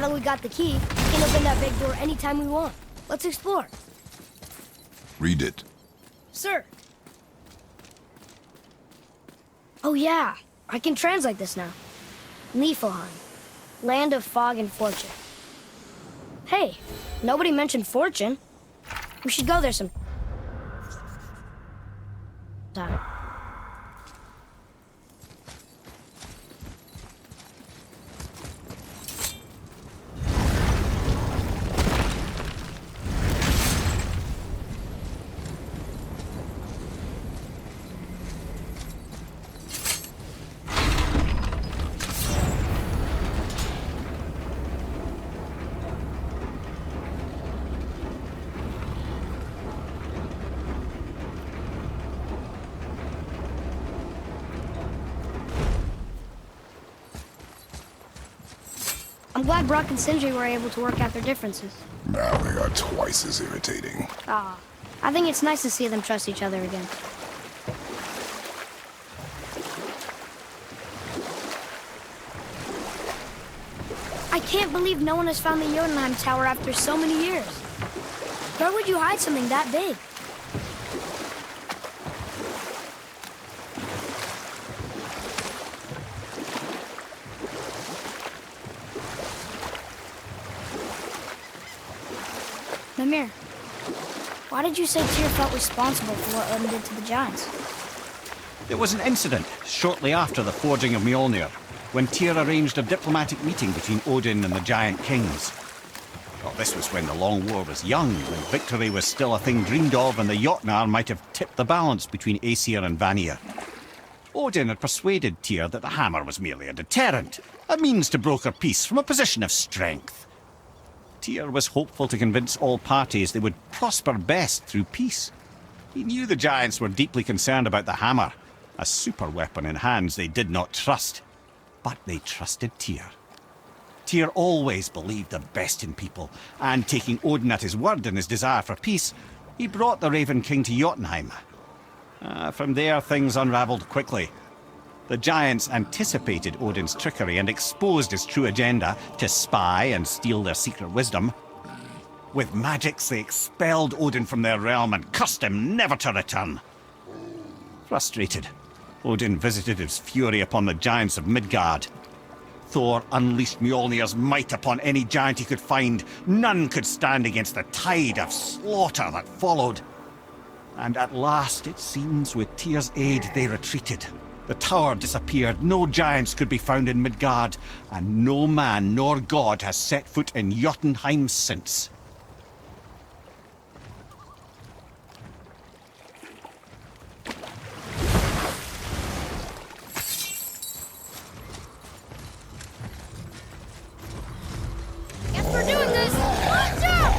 Now that we got the key, we can open that big door anytime we want. Let's explore. Read it. Sir. Oh yeah, I can translate this now. Niflheim, land of fog and fortune. Hey, nobody mentioned fortune. We should go there sometime. I'm glad Brock and Sindri were able to work out their differences. Now they are twice as irritating. I think it's nice to see them trust each other again. I can't believe no one has found the Jotunheim Tower after so many years. Where would you hide something that big? Mimir, why did you say Tyr felt responsible for what Odin did to the giants? There was an incident shortly after the forging of Mjolnir, when Tyr arranged a diplomatic meeting between Odin and the giant kings. Well, this was when the Long War was young, when victory was still a thing dreamed of, and the Jotnar might have tipped the balance between Aesir and Vanir. Odin had persuaded Tyr that the hammer was merely a deterrent, a means to broker peace from a position of strength. Tyr was hopeful to convince all parties they would prosper best through peace. He knew the giants were deeply concerned about the hammer, a super weapon in hands they did not trust. But they trusted Tyr. Tyr always believed the best in people, and taking Odin at his word in his desire for peace, he brought the Raven King to Jotunheim. From there, things unraveled quickly. The giants anticipated Odin's trickery and exposed his true agenda to spy and steal their secret wisdom. With magics, they expelled Odin from their realm and cursed him never to return. Frustrated, Odin visited his fury upon the giants of Midgard. Thor unleashed Mjolnir's might upon any giant he could find. None could stand against the tide of slaughter that followed. And at last, it seems, with Tyr's aid, they retreated. The tower disappeared, no giants could be found in Midgard, and no man nor god has set foot in Jotunheim since. Guess we're doing this! Watch out!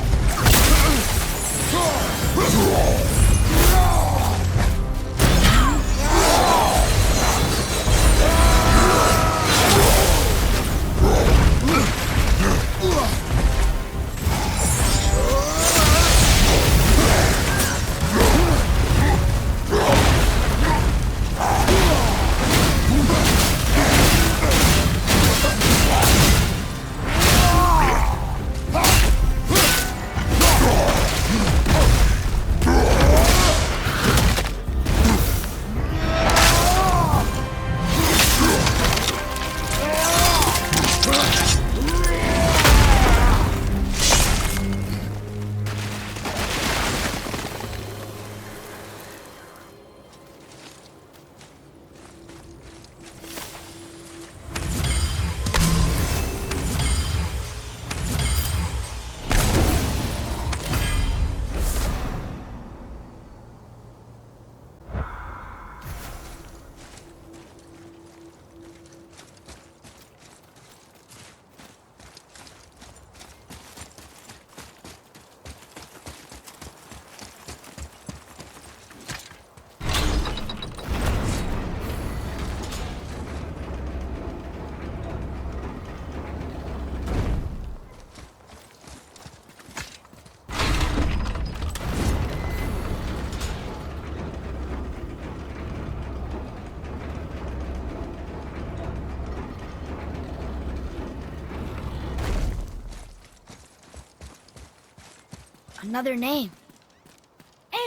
Another name.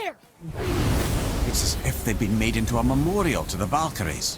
Air! It's as if they'd been made into a memorial to the Valkyries.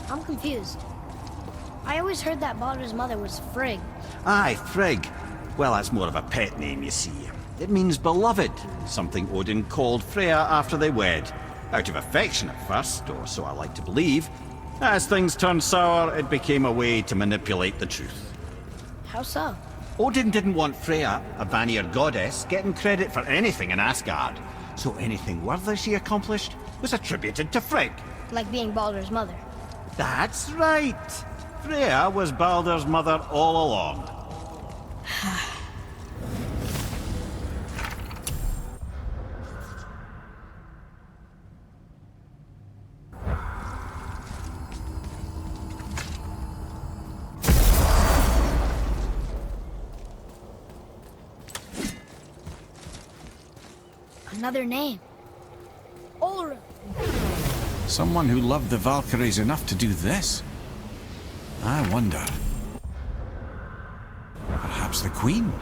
I'm confused. I always heard that Baldur's mother was Frigg. Aye, Frigg. Well, that's more of a pet name, you see. It means beloved, something Odin called Freya after they wed. Out of affection at first, or so I like to believe. As things turned sour, it became a way to manipulate the truth. How so? Odin didn't want Freya, a Vanir goddess, getting credit for anything in Asgard. So anything worthy she accomplished was attributed to Frigg. Like being Baldur's mother. That's right! Freya was Baldur's mother all along. Another name. Ulrich. Someone who loved the Valkyries enough to do this? I wonder. Perhaps the Queen?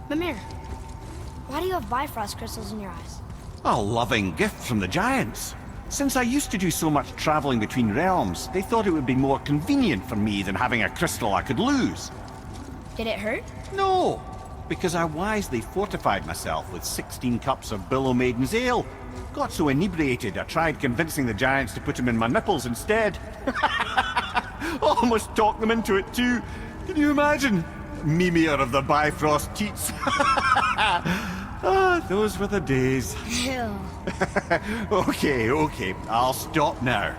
Mimir, why do you have Bifrost crystals in your eyes? A loving gift from the giants. Since I used to do so much traveling between realms, they thought it would be more convenient for me than having a crystal I could lose. Did it hurt? No, because I wisely fortified myself with 16 cups of Billow Maiden's ale. Got so inebriated, I tried convincing the giants to put them in my nipples instead. Almost talked them into it too. Can you imagine? Mimir of the Bifrost teats. Ah, those were the days. Ew. Okay, I'll stop now.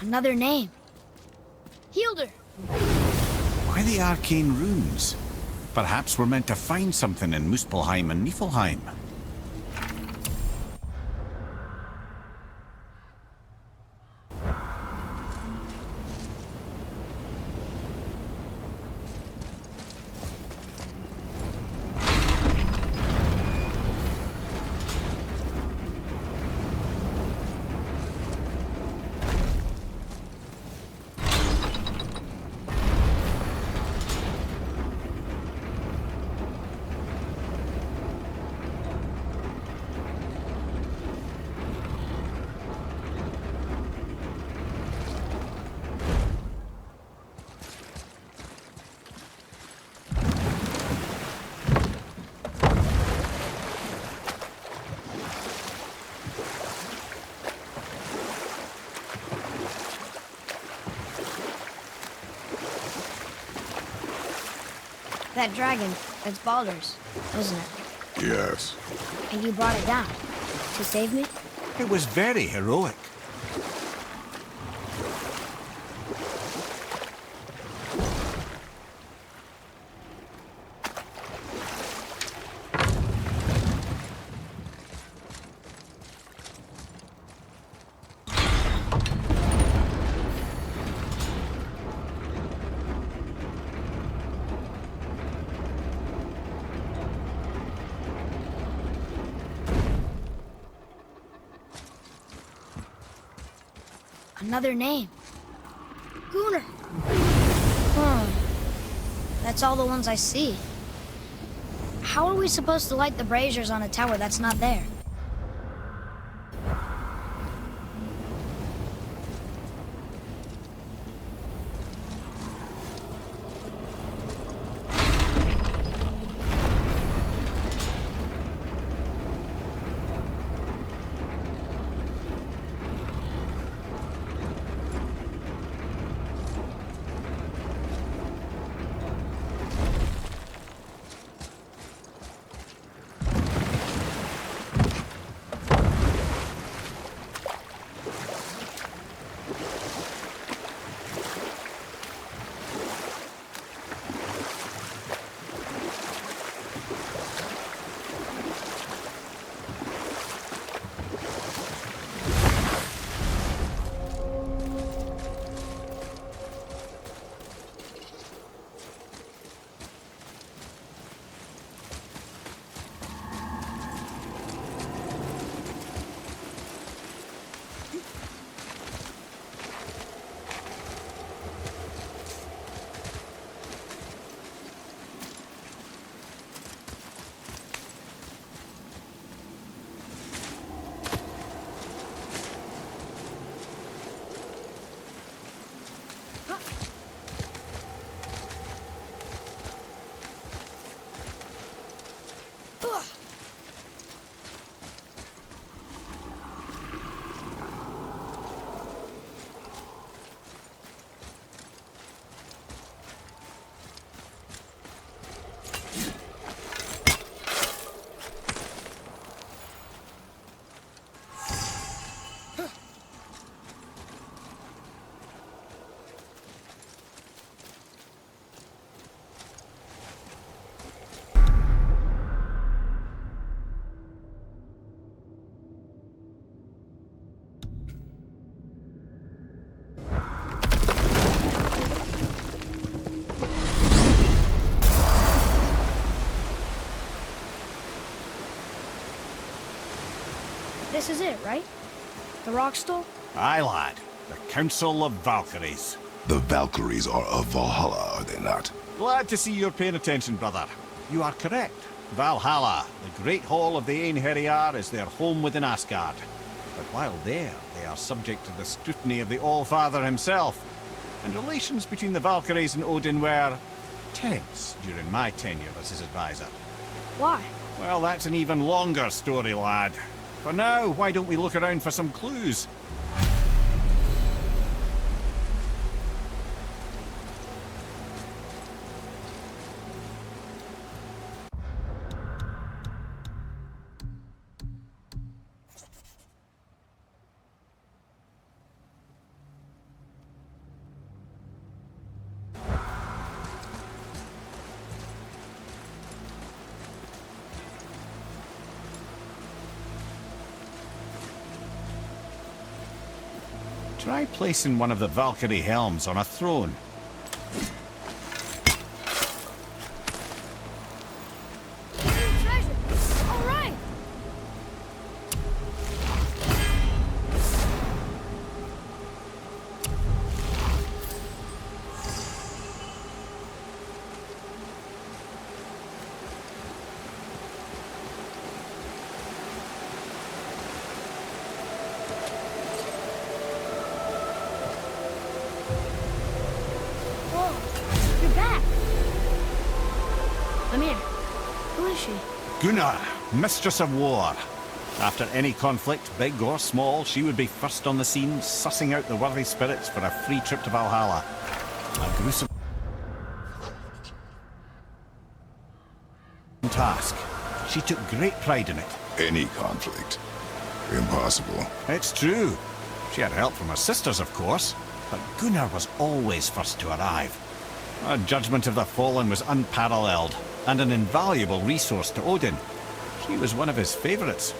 Another name. Hildur. Why the arcane runes? Perhaps we're meant to find something in Muspelheim and Niflheim. That dragon, it's Baldur's, isn't it? Yes. And you brought it down to save me? It was very heroic. Another name. Gunnar. That's all the ones I see. How are we supposed to light the braziers on a tower that's not there? This is it, right? The rock stool? Aye, lad. The Council of Valkyries. The Valkyries are of Valhalla, are they not? Glad to see you're paying attention, brother. You are correct. Valhalla, the great hall of the Einherjar, is their home within Asgard. But while there, they are subject to the scrutiny of the All-Father himself. And relations between the Valkyries and Odin were tense during my tenure as his advisor. Why? Well, that's an even longer story, lad. For now, why don't we look around for some clues? Try placing one of the Valkyrie helms on a throne. Treasure! All right! Whoa, you're back. I'm here. Who is she? Gunnar, Mistress of War. After any conflict, big or small, she would be first on the scene, sussing out the worthy spirits for a free trip to Valhalla. A gruesome task. She took great pride in it. Any conflict. Impossible. It's true. She had help from her sisters, of course, but Gunnar was always first to arrive. Her judgment of the fallen was unparalleled, and an invaluable resource to Odin. She was one of his favorites.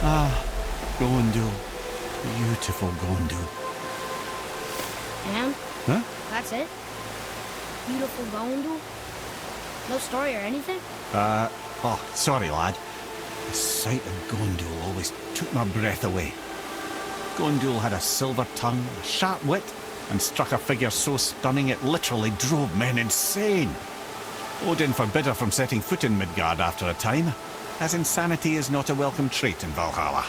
Ah, Gondul. Beautiful Gondul. And? Huh? That's it? Beautiful Gondul? No story or anything? Oh, sorry, lad. The sight of Gondul always took my breath away. Gondul had a silver tongue, a sharp wit, and struck a figure so stunning it literally drove men insane. Odin forbid her from setting foot in Midgard after a time, as insanity is not a welcome trait in Valhalla.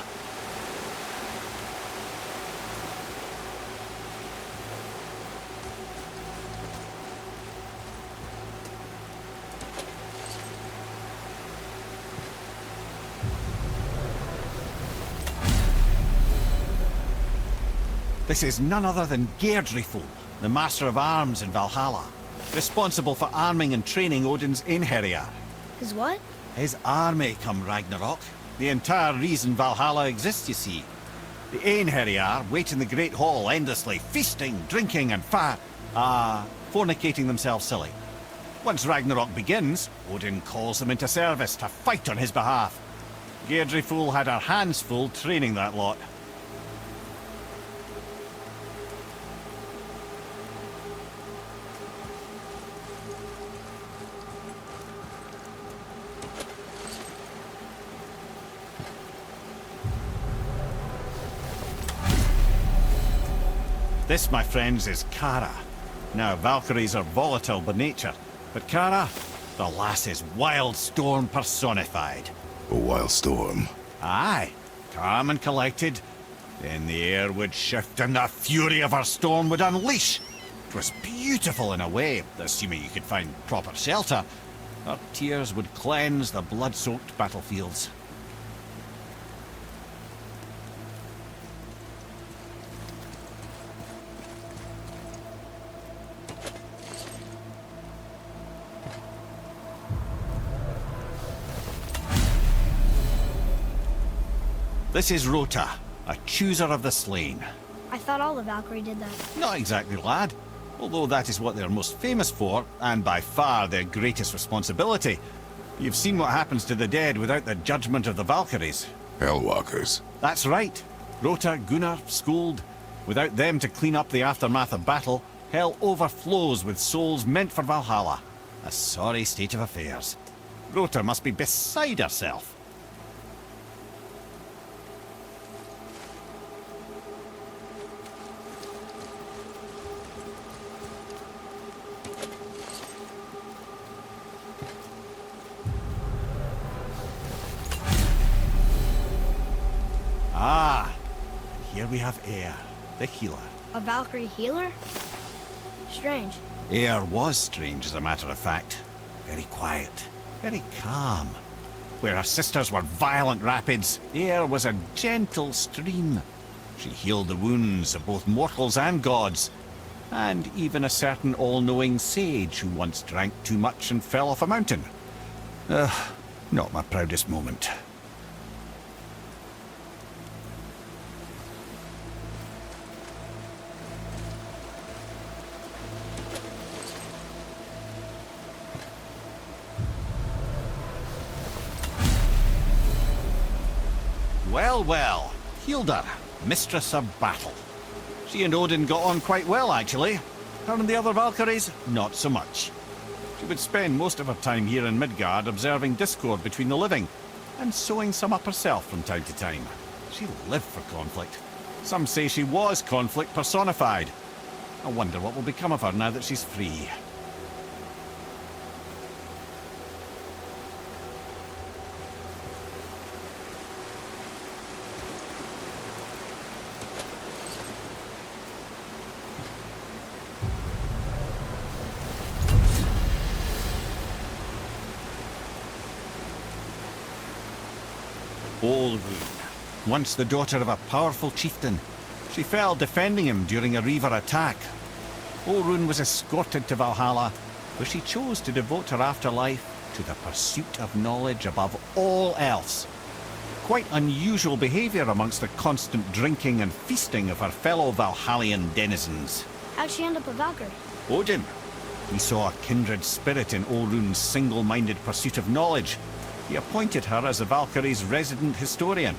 This is none other than Geirdriful, the Master of Arms in Valhalla, responsible for arming and training Odin's Einherjar. His what? His army come Ragnarok. The entire reason Valhalla exists, you see. The Einherjar wait in the Great Hall endlessly, feasting, drinking, and fornicating themselves silly. Once Ragnarok begins, Odin calls them into service to fight on his behalf. Geirdriful had her hands full training that lot. This, my friends, is Kara. Now, Valkyries are volatile by nature, but Kara, the lass is wild storm personified. A wild storm. Aye, calm and collected. Then the air would shift and the fury of her storm would unleash. It was beautiful in a way, assuming you could find proper shelter. Her tears would cleanse the blood-soaked battlefields. This is Rota, a chooser of the slain. I thought all the Valkyrie did that. Not exactly, lad. Although that is what they're most famous for, and by far their greatest responsibility. You've seen what happens to the dead without the judgment of the Valkyries. Hellwalkers. That's right. Rota, Gunnar, Skuld. Without them to clean up the aftermath of battle, hell overflows with souls meant for Valhalla. A sorry state of affairs. Rota must be beside herself. Ah, here we have Eir, the healer. A Valkyrie healer? Strange. Eir was strange, as a matter of fact. Very quiet, very calm. Where her sisters were violent rapids, Eir was a gentle stream. She healed the wounds of both mortals and gods, and even a certain all-knowing sage who once drank too much and fell off a mountain. Not my proudest moment. Well, well. Hilda, mistress of battle. She and Odin got on quite well, actually. Her and the other Valkyries, not so much. She would spend most of her time here in Midgard observing discord between the living, and sewing some up herself from time to time. She lived for conflict. Some say she was conflict personified. I wonder what will become of her now that she's free. Olrun, once the daughter of a powerful chieftain. She fell defending him during a Reaver attack. Olrun was escorted to Valhalla, where she chose to devote her afterlife to the pursuit of knowledge above all else. Quite unusual behavior amongst the constant drinking and feasting of her fellow Valhallian denizens. How'd she end up a Valkyrie? Odin. He saw a kindred spirit in Olrun's single-minded pursuit of knowledge. He appointed her as the Valkyrie's resident historian.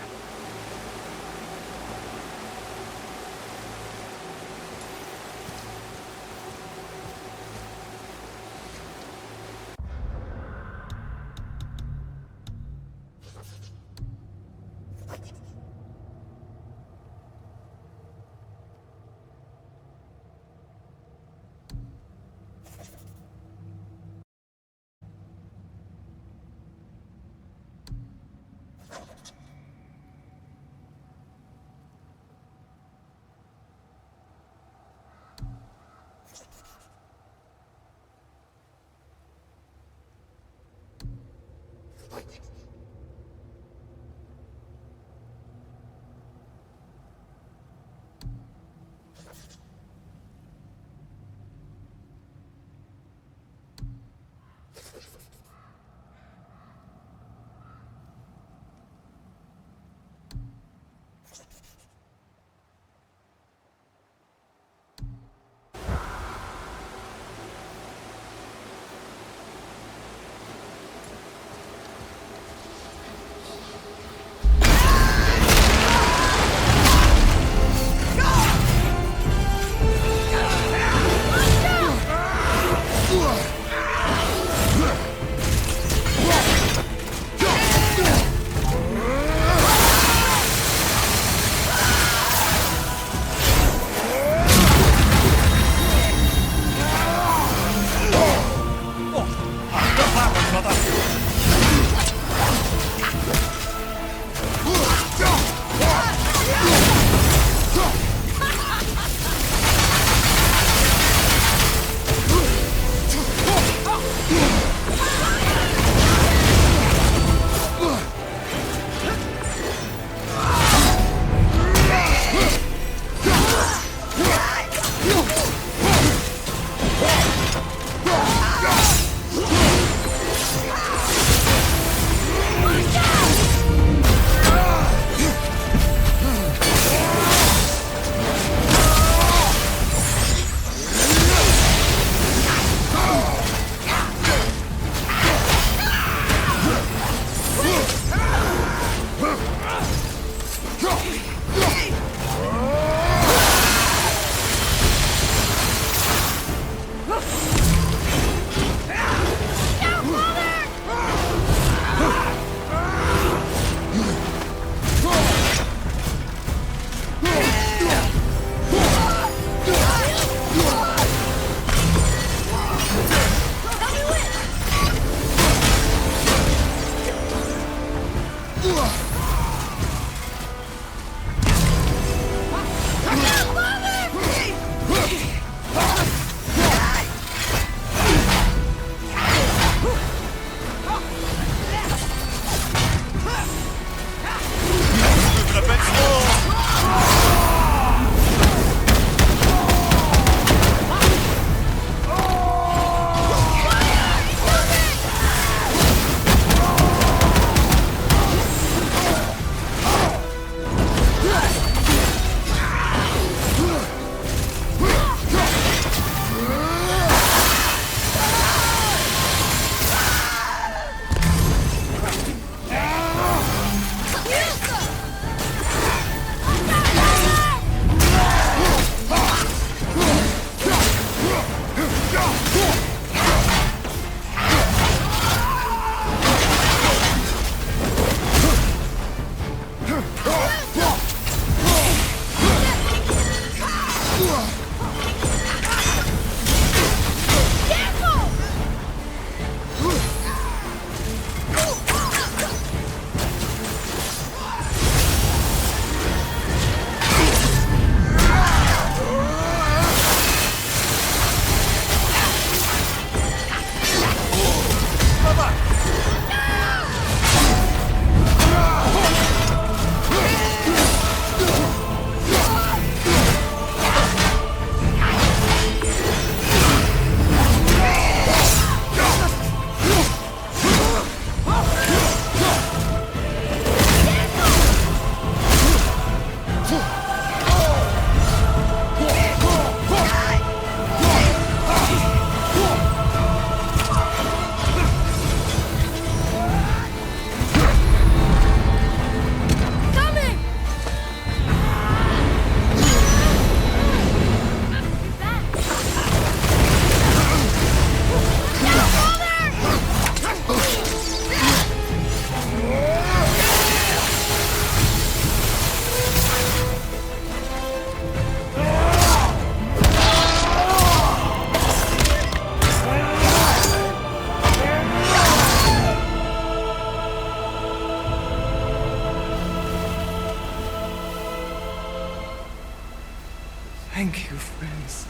Thank you, friends.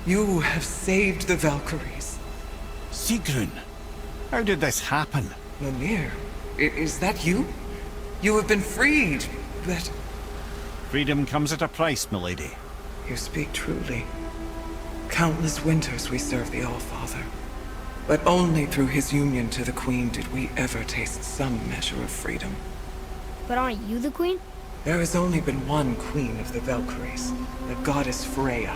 You have saved the Valkyries. Sigrun, how did this happen? Mimir, is that you? You have been freed, but... Freedom comes at a price, milady. You speak truly. Countless winters we served the All-Father. But only through his union to the Queen did we ever taste some measure of freedom. But aren't you the queen? There has only been one Queen of the Valkyries, the goddess Freya.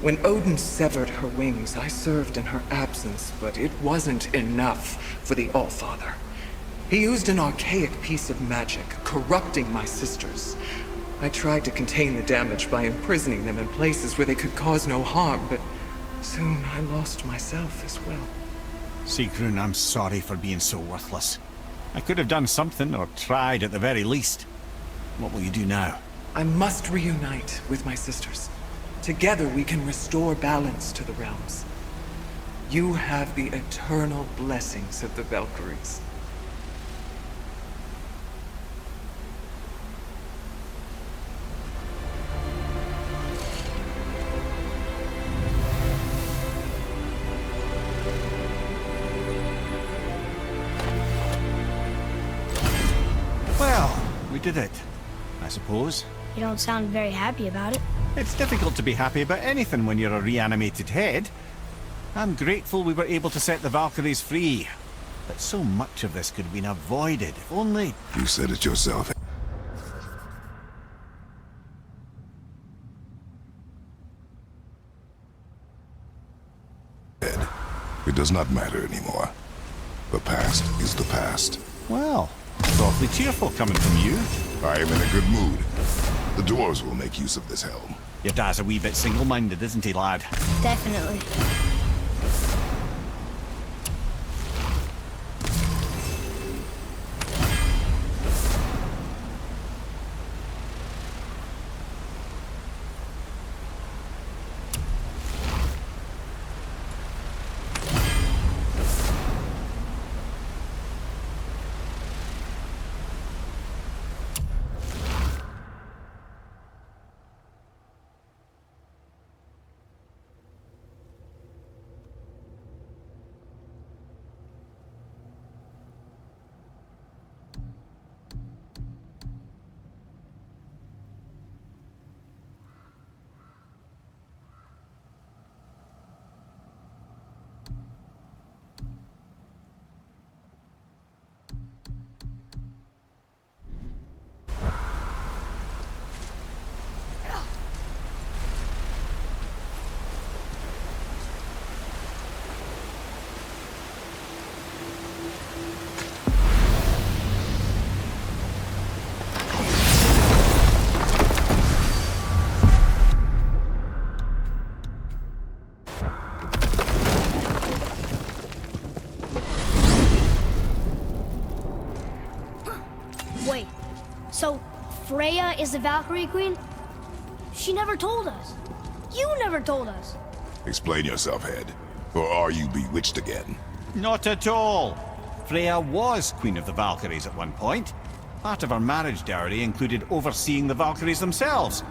When Odin severed her wings, I served in her absence, but it wasn't enough for the All-Father. He used an archaic piece of magic, corrupting my sisters. I tried to contain the damage by imprisoning them in places where they could cause no harm, but soon I lost myself as well. Sigrun, I'm sorry for being so worthless. I could have done something, or tried at the very least. What will you do now? I must reunite with my sisters. Together we can restore balance to the realms. You have the eternal blessings of the Valkyries. Well, we did it, I suppose. You don't sound very happy about it. It's difficult to be happy about anything when you're a reanimated head. I'm grateful we were able to set the Valkyries free. But so much of this could have been avoided, if only... You said it yourself. Ed, it does not matter anymore. The past is the past. Well, it's awfully cheerful coming from you. I am in a good mood. The dwarves will make use of this helm. Your dad's a wee bit single-minded, isn't he, lad? Definitely. Wait, so Freya is the Valkyrie Queen? She never told us. You never told us. Explain yourself, Head. Or are you bewitched again? Not at all. Freya was Queen of the Valkyries at one point. Part of her marriage dowry included overseeing the Valkyries themselves.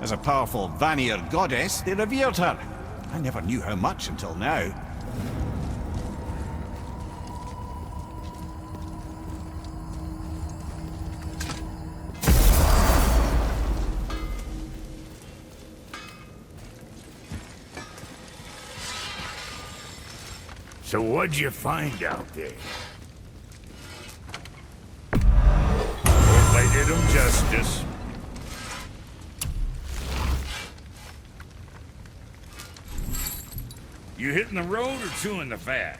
As a powerful Vanir goddess, they revered her. I never knew how much until now. So what'd you find out there? Hope I did 'em justice. You hitting the road or chewing the fat?